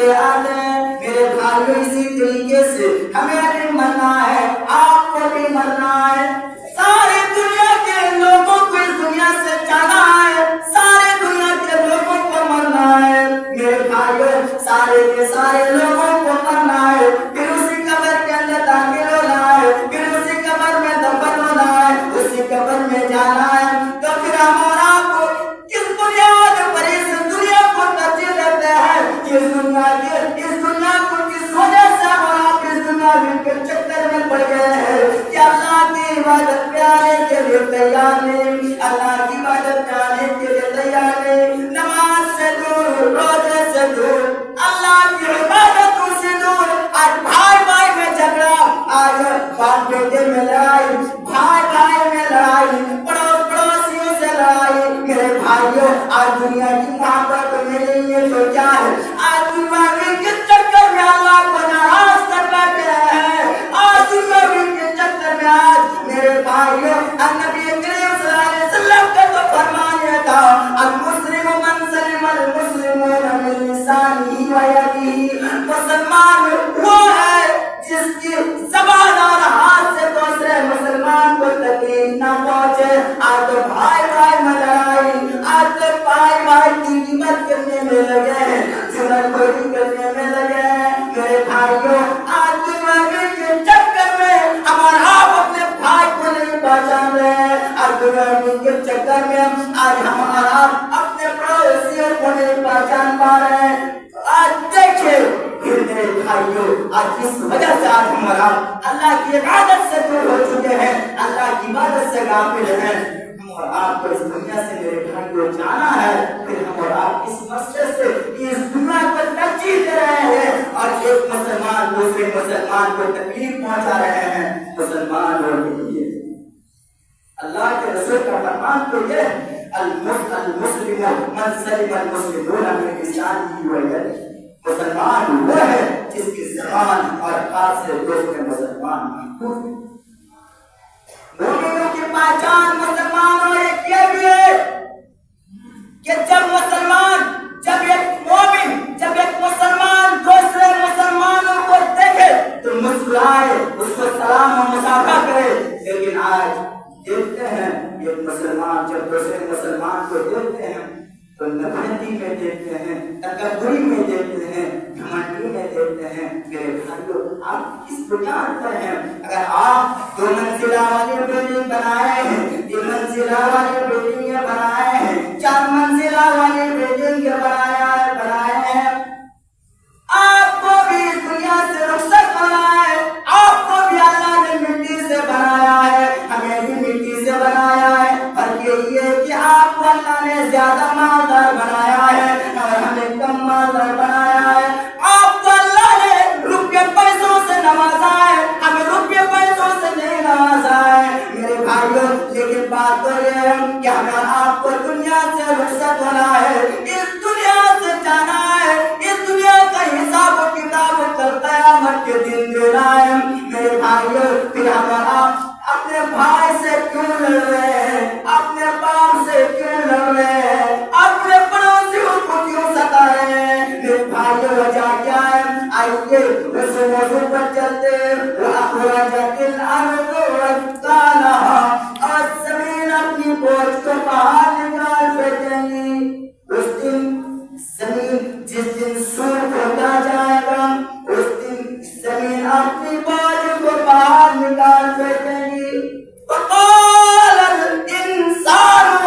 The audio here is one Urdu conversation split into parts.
چلے آتے ہیں۔ میرے بھائیوں اسی طریقے سے ہمیں بھی مرنا ہے، آپ کو بھی مرنا ہے، ساری دنیا کے لوگوں کو اس دنیا سے جانا ہے، سارے دنیا کے لوگوں کو مرنا ہے میرے بھائیوں، سارے کے سارے لوگوں کو مرنا ہے، پھر اسی قبر کے اندر داخل ہونا ہے، پھر اسی قبر میں دفن ہونا ہے، اسی قبر میں جانا ہے۔ تو پھر ہمارا کو کس بنیاد پر اس دنیا کو ترجیح دیتے ہیں، اس دنیا کو کس وجہ سے ہمارا اس دنیا کے چکر میں پڑ گئے ہیں کہ اللہ کی عبادت میں آنے کے لیے تیار نہیں، اللہ کی عبادت میں آنے کے لیے تیار نہیں، نماز سے دور، روزے سے دور، اللہ کی عبادتوں سے دور۔ آج بھائی بھائی میں جھگڑا، آج باپ بیٹے میں لڑائی، بھائی بھائی میں لڑائی، پڑوس پڑوسیوں سے لڑائی۔ میرے بھائیوں آج دنیا کی محبت نہیں ہے تو کیا ہے، آج دنیا کے چکر میں اللہ کو ناراض کر بیٹھے ہیں، آج دنیا کے چکر میں آج میرے بھائیوں نبی کریم صلی اللہ علیہ وسلم کا تو فرمان یہ تھا المسلم من سلم المسلمون من لسانه ويده، مسلمان وہ ہے جس کی زبان اور ہاتھ سے دوسرے مسلمان کو تکلیف نہ پہنچے۔ آج تو بھائی بھائی میں لڑائی، آج تو بھائی بھائی کی قیمت کرنے میں لگے ہیں، جنت خوری کرنے میں لگے ہیں۔ میرے بھائیوں آج دنیا کے چکر میں ہمارا آپ اپنے بھائی کو نہیں پہچان رہے ہیں، آج دنیا کے چکر میں آج ہمارا اپنے پڑوسیوں کو نہیں پہچان پا رہے ہیں۔ آج دیکھیں پھر میرے بھائیوں آج اس وجہ سے آج ہمارا اللہ کی عبادت سے دور ہو چکے ہیں، اللہ کی عبادت سے غافل ہیں۔ ہم اور آپ کو اس دنیا سے میرے بھائیوں جانا ہے، پھر ہم اور آپ اس مسجد سے اس دنیا کو ترجیح دے رہے ہیں اور ایک مسلمان دوسرے مسلمان کو تکلیف پہنچا رہے ہیں۔ مسلمان اور اللہ کے رسول کا فرمان تو یہ ہے المسلم من سلم المسلمون من لسانه ويده، مسلمان وہ ہے جس کی زبان اور ہاتھ سے دوسرے مسلمان محفوظ ہے۔ مومنوں کی پہچان مسلمانوں ایک یہ بھی ہے کہ جب ایک مومن جب ایک مسلمان دوسرے مسلمانوں کو دیکھے تو مسکرائے، اس کو سلام و مصافحہ کرے۔ لیکن آج دیکھتے ہیں ایک مسلمان جب دوسرے مسلمان کو دیکھتے ہیں تو نفرتی میں دیکھتے ہیں، تکبری میں دیکھتے ہیں، گھمنڈی میں دیکھتے ہیں۔ میرے بھائیوں آپ کس بنیاد پر ہیں؟ اگر آپ 2 منزلہ والی بلڈنگ بنائے ہیں، 3 منزلہ والی بلڈنگ بنائے ہیں، 4 منزلہ والی بلڈنگ بنائے ہیں، آپ کو بھی اس دنیا سے رخصت ہونا ہے، آپ کو بھی اللہ نے مٹی سے بنایا ہے، ہمیں بھی مٹی سے بنایا ہے۔ فرق یہ ہے کہ آپ کو اللہ نے زیادہ مالدار بنایا ہے اور ہمیں کم مالدار بنایا ہے۔ آپ کو اللہ نے روپے پیسوں سے نوازا ہے، ہمیں روپے پیسوں سے نہیں نوازا ہے میرے بھائیوں۔ لیکن بات تو یہ ہے کہ ہمیں آپ کو دنیا سے رخصت ہونا ہے، اس دنیا سے جانا ہے، اس دنیا کا حساب و کتاب کل قیامت کے دن دینا ہے میرے بھائیوں۔ پھر ہم آپ اپنے بھائی سے کیوں لڑ رہے ہیں، اپنے باپ سے کیوں لڑ رہے ہیں، اپنے پڑوسیوں کو کیوں ستا رہے ہیں میرے بھائیوں؟ وجہ کیا ہے؟ آئیے اس موضوع پر چلتے ہیں۔ وَأَخْرَجَتِ الْأَرْضُ أَثْقَالَهَا، اور زمین اپنی بوجھ کو باہر نکال پھینکے گی۔ اس دن زمین جس دن سوکھ ہوتا جائے گا، اس دن زمین اپنی بوجھ کو باہر نکال پھینکے گی۔ وَقَالَ الْإِنسَانُ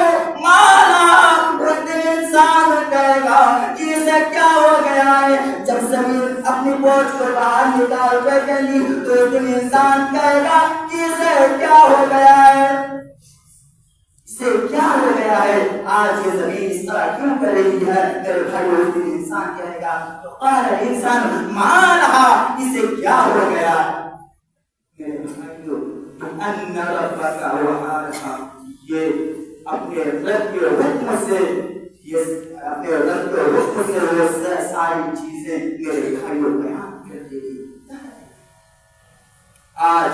مَا لَهَا، اس دن انسان کہے گا کہ اسے کیا ہو گیا ہے۔ جب زمین اپنی بوجھ کو باہر نکال پھینکے گی تو اس دن انسان کہے گا کہ اسے کیا ہو گیا ہے، اسے کیا ہو گیا ہے، آج یہ زمین اس طرح کیوں کر رہی ہے میرے بھائی؟ اس دن انسان کہے گا وَقَالَ الْإِنسَانُ مَا لَهَا، اسے کیا ہو گیا میرے بھائیوں؟ أَنَّ رَبَّكَ وَحَارَهَا، یہ اپنے رب کے حکم سے، یہ اپنے رب کے حکم سے وہ ساری چیزیں میرے بھائیوں بیان کر دے گی۔ آج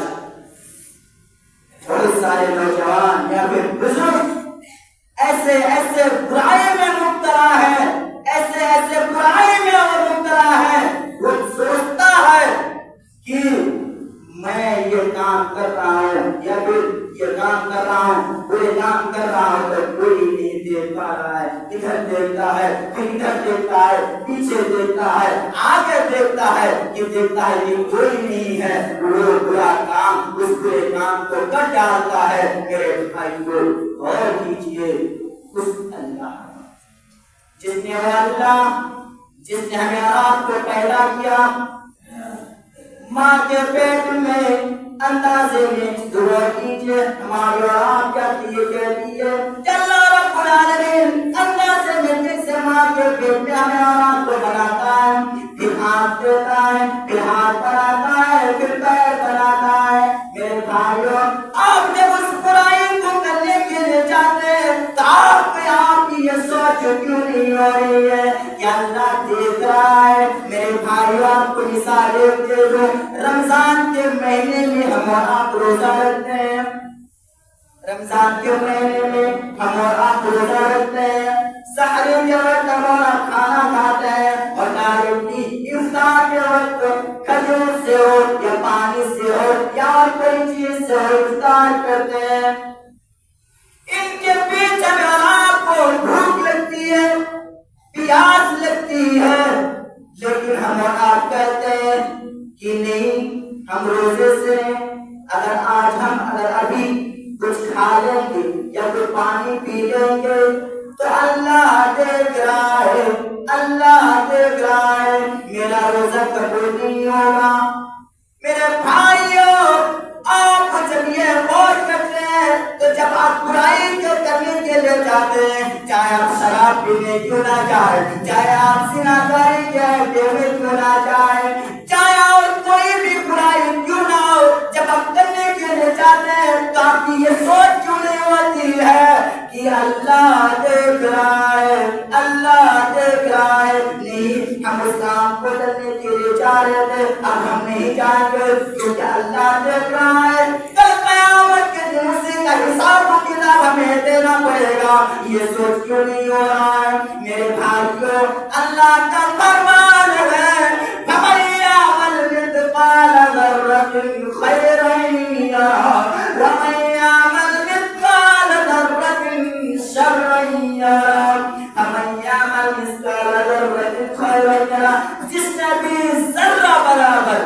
بہت سارے نوجوان یا پھر بزرگ ایسے برائی میں مبتلا ہے، ایسے برائی میں وہ مبتلا ہے دیکھتا ہے, آگے دیکھتا ہے کہ دیکھتا ہے یہ کوئی نہیں ہے, وہ برا کام اس برے کام کو کر ڈالتا ہے. میرے بھائیو غور کیجیے, اس اللہ جس نے ہمیں آپ کو پیدا کیا, ماں کے پیٹ میں اندازے میں غور کیجیے, ہماری اور آپ کیا کہتی ہے, اللہ رب العالمین اندازے میں جیسے ماں کے پیٹ میں ہمیں اور آپ کو بناتا ہے, پھر ہاتھ دیتا ہے, پھر ہاتھ بناتا ہے, پھر پیر بناتا ہے. میرے بھائیو آپ نے اس برائی کو کرنے کے لیے چاہتے تو آپ کی یہ سوچ کیوں نہیں ہو رہی ہے کہ اللہ دیکھ رہا ہے. میرے بھائیو آپ کو مثال دے دو, رمضان کے مہینے میں ہم اور آپ روزہ رکھتے ہیں, رمضان کے مہینے میں ہم اور آپ روزہ رکھتے ہیں, سحری کے وقت ہم اور آپ کھانا کھاتے ہیں, اور ڈائریکٹلی افطار کے وقت کھجور سے ہو یا پانی سے ہو یا کوئی چیز سے ہو افطار کرتے ہیں. ان کے پیچھے میں آپ کو بھوک لگتی ہے, پیاس لگتی ہے, لیکن ہم اور آپ کہتے ہیں کہ نہیں ہم روزے سے اگر ابھی کچھ کھا لیں گے یا کوئی پانی پی لیں گے تو اللہ دیکھ رہا ہے, اللہ دیکھ رہا ہے, میرا روزہ قبول نہیں ہوگا. میرے بھائیوں آپ جب یہ غور کرتے ہیں تو جب آپ برائی کو کرنے کے لیے جاتے ہیں, چاہے آپ شراب پینے کیوں نہ جائیں, چاہے آپ زناکاری کے کیوں نہ جائیں, چاہے آپ کوئی بھی برائی کیوں نہ ہو, جب آپ کرنے کے لیے جاتے ہیں تو آپ کی یہ سوچ کیوں نہیں ہوتی ہے کہ اللہ دیکھ رہا ہے, اللہ دیکھ رہا ہے. نہیں, ہم اس کام کو کرنے کے لیے جا رہے تھے, اب ہم نہیں جائیں گے کیونکہ اللہ دیکھ رہا ہے. کل قیامت کے دن اسی کا حساب و کتاب ہمیں دینا پڑے گا. یہ سوچ کیوں نہیں ہو رہا ہے میرے بھائیو؟ اللہ کا فرمان ہے, فَمَن يَعْمَلْ مِثْقَالَ ذَرَّةٍ خَيْرًا يَرَهُ وَمَن يَعْمَلْ مِثْقَالَ ذَرَّةٍ شَرًّا يَرَهُ. فَمَن يَعْمَلْ مِثْقَالَ ذَرَّةٍ خَيْرًا يَرَهُ, جس نے بھی ذرہ برابر,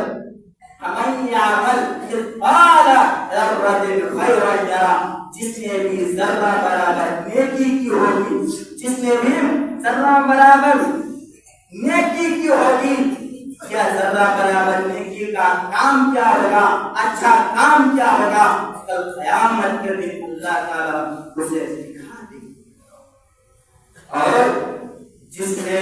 فَمَن يَعْمَلْ مِثْقَالَ ذَرَّةٍ خَيْرًا يَرَهُ, جس نے بھی ذرہ برابر نیکی کی ہوگی, جس نے بھی ذرہ برابر نیکی کی ہوگی. کیا ذرہ برابر نیکی کا کام کیا ہوگا, اچھا کام کیا ہوگا, کل قیامت کے دن اللہ تعالیٰ اسے دکھا دے گا. اور جس نے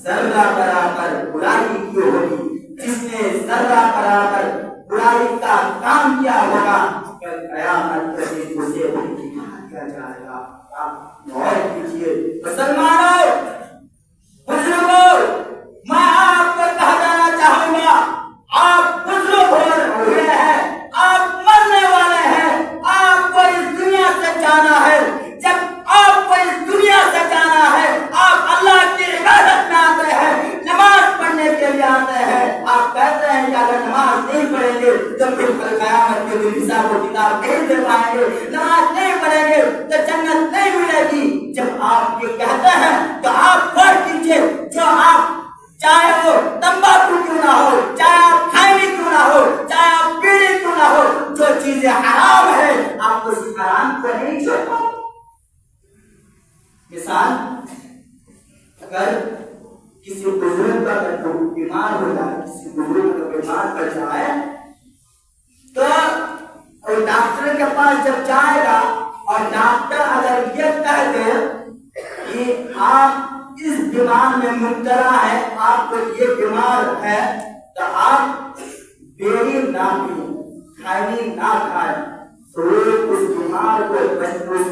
ذرہ برابر برائی کی ہوگی, جس نے ذرہ برابر برائی کا کام کیا ہوگا, کل قیامت کے دن اسے دکھا دیا جائے گا. آپ غور کیجیے مسلمانوں, بزرگوں, میں آپ کو کہنا چاہوں گا, آپ بزرگ ہوئے ہیں, آپ مرنے والے ہیں, آپ کو اس دنیا سے جانا ہے. جب آپ کو اس دنیا سے جانا ہے, آپ اللہ کی عبادت میں آتے ہیں, نماز پڑھنے کے لیے آتے ہیں. آپ کہتے ہیں کہ اگر نماز نہیں پڑھیں گے تو پھر کل قیامت کے دن حساب و کتاب نہیں دے پائیں گے, نماز نہیں پڑھیں گے تو جنت نہیں ملے گی. جب آپ یہ کہتے ہیں تو آپ غور کیجیے, جو آپ چاہے وہ تمباکو کیوں نہ ہو, چاہے آپ کھائنی کیوں نہ ہو, چاہے آپ پیڑی کیوں نہ ہو, جو چیزیں حرام ہیں آپ اس حرام کو نہیں چھوڑ. مثال, اگر کسی بزرگ کا بیمار ہو جائے, کسی بزرگ کا بیمار پڑ جائے تو ڈاکٹر کے پاس جب جائے گا اور ڈاکٹر اگر یہ کہہ دے کہ آپ اس بیمار میں مبتلا ہے, آپ کو یہ بیمار ہے, تو آپ بیڑی نہ پئیں, کھائنی نہ کھائیں, تو اس بیمار کو اس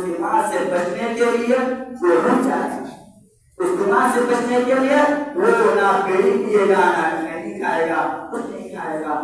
بیمار سے بچنے کے لیے وہ رک جائے گا. اس بیمار سے بچنے کے لیے وہ نہ بیڑی پیے گا, نہ کھائنی کھائے گا, کچھ نہیں کھائے گا.